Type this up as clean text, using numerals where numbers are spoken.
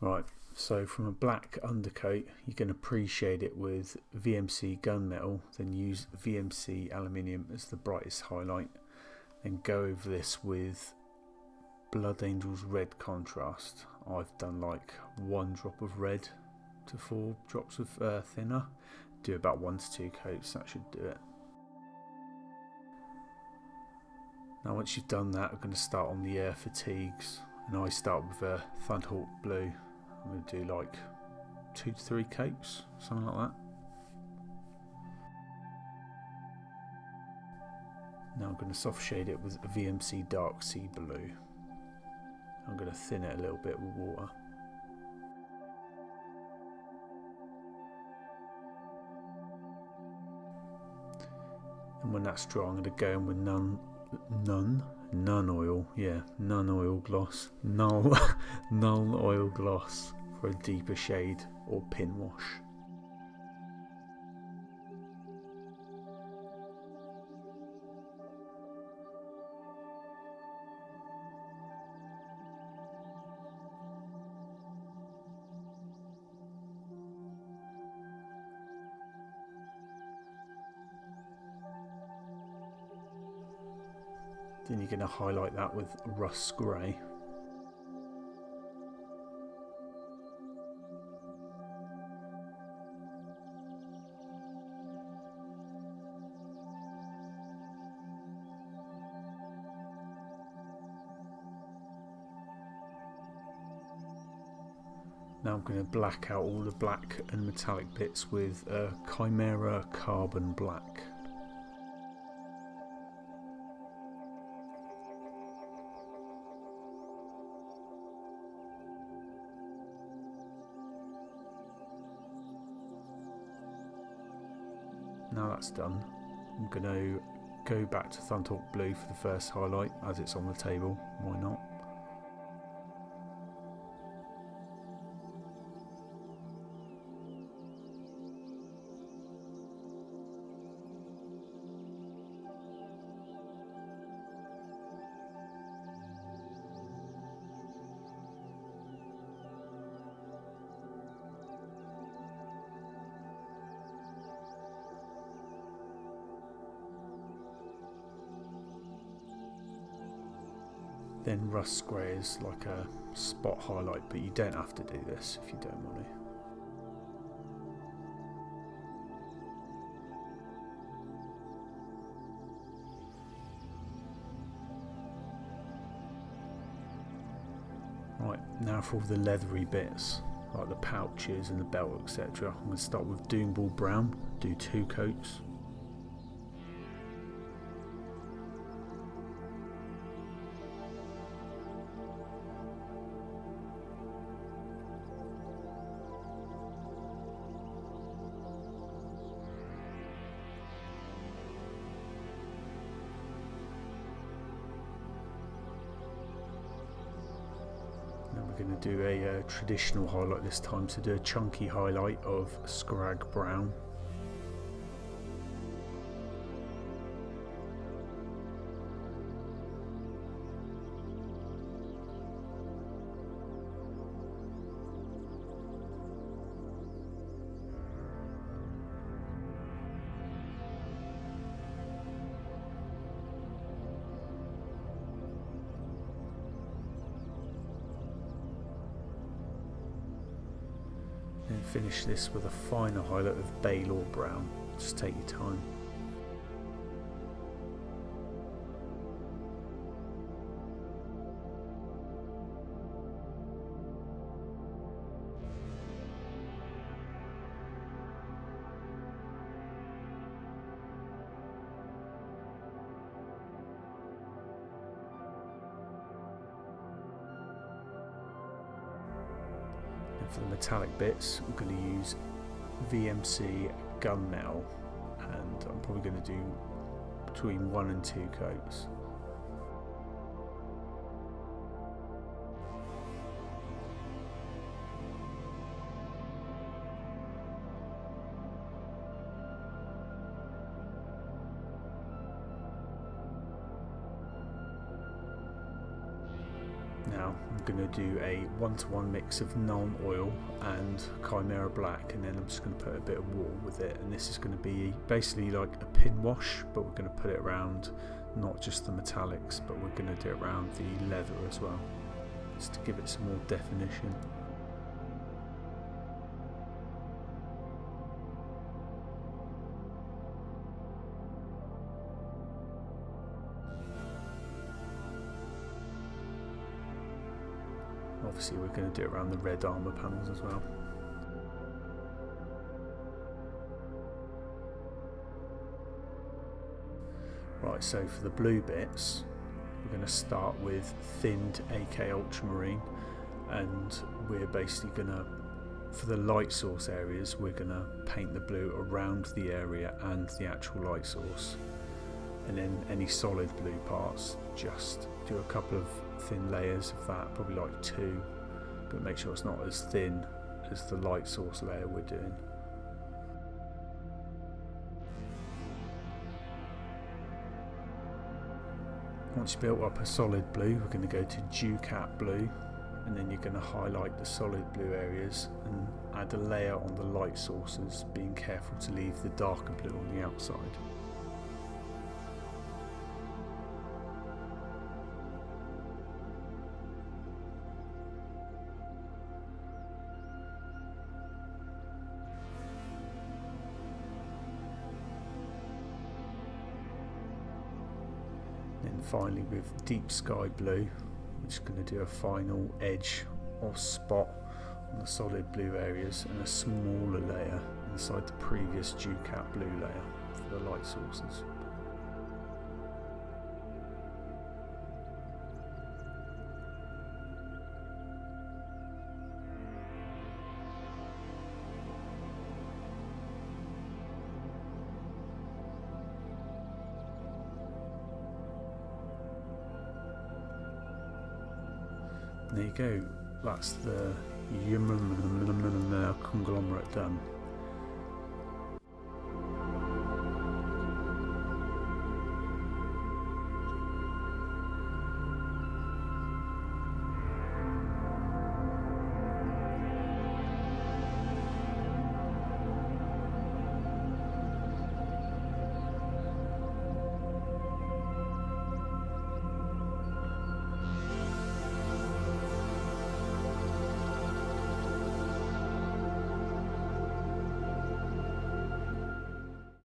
Right, so from a black undercoat, you can appreciate it with VMC gunmetal, then use VMC aluminium as the brightest highlight, then go over this with Blood Angel's red contrast. I've done like 1 drop of red to 4 drops of thinner. Do about 1 to 2 coats, that should do it. Now once you've done that, we're going to start on the fatigues, and I start with a Thunderhawk blue. I'm going to do like 2 to 3 coats, something like that. Now I'm going to soft shade it with a VMC dark sea blue. I'm going to thin it a little bit with water. And when that's dry, I'm going to go in with Nun oil gloss, null oil gloss for a deeper shade, or pin wash. Then you're going to highlight that with rust grey. Now I'm going to black out all the black and metallic bits with a Ymyr Carbon Black. Now that's done, I'm going to go back to Thunderhawk Blue for the first highlight, as it's on the table, why not? Then rust grey is like a spot highlight, but you don't have to do this if you don't want to. Right, now for all the leathery bits, like the pouches and the belt, etc. I'm going to start with Doomball Brown, do 2 coats. We're going to do a traditional highlight this time, so do a chunky highlight of Scrag Brown. Then finish this with a finer highlight of Baylor Brown. Just take your time. For the metallic bits, I'm going to use VMC gunmetal, and I'm probably going to do between 1 and 2 coats. Now now, I'm going to do a 1-to-1 mix of Nuln Oil and Chimera Black, and then I'm just going to put a bit of water with it, and this is going to be basically like a pin wash, but we're going to put it around not just the metallics, but we're going to do it around the leather as well, just to give it some more definition. Obviously we're going to do it around the red armour panels as well. Right, so for the blue bits, we're going to start with thinned AK Ultramarine, and we're basically going to, for the light source areas, we're going to paint the blue around the area and the actual light source. And then any solid blue parts, just do a couple of thin layers of that, probably like 2, but make sure it's not as thin as the light source layer we're doing. Once you've built up a solid blue, we're going to go to Ducat blue, and then you're going to highlight the solid blue areas and add a layer on the light sources, being careful to leave the darker blue on the outside. Then finally with Deep Sky Blue, we're just going to do a final edge or spot on the solid blue areas and a smaller layer inside the previous Ducat blue layer for the light sources. There you go, that's the Ymyr Conglomerate done.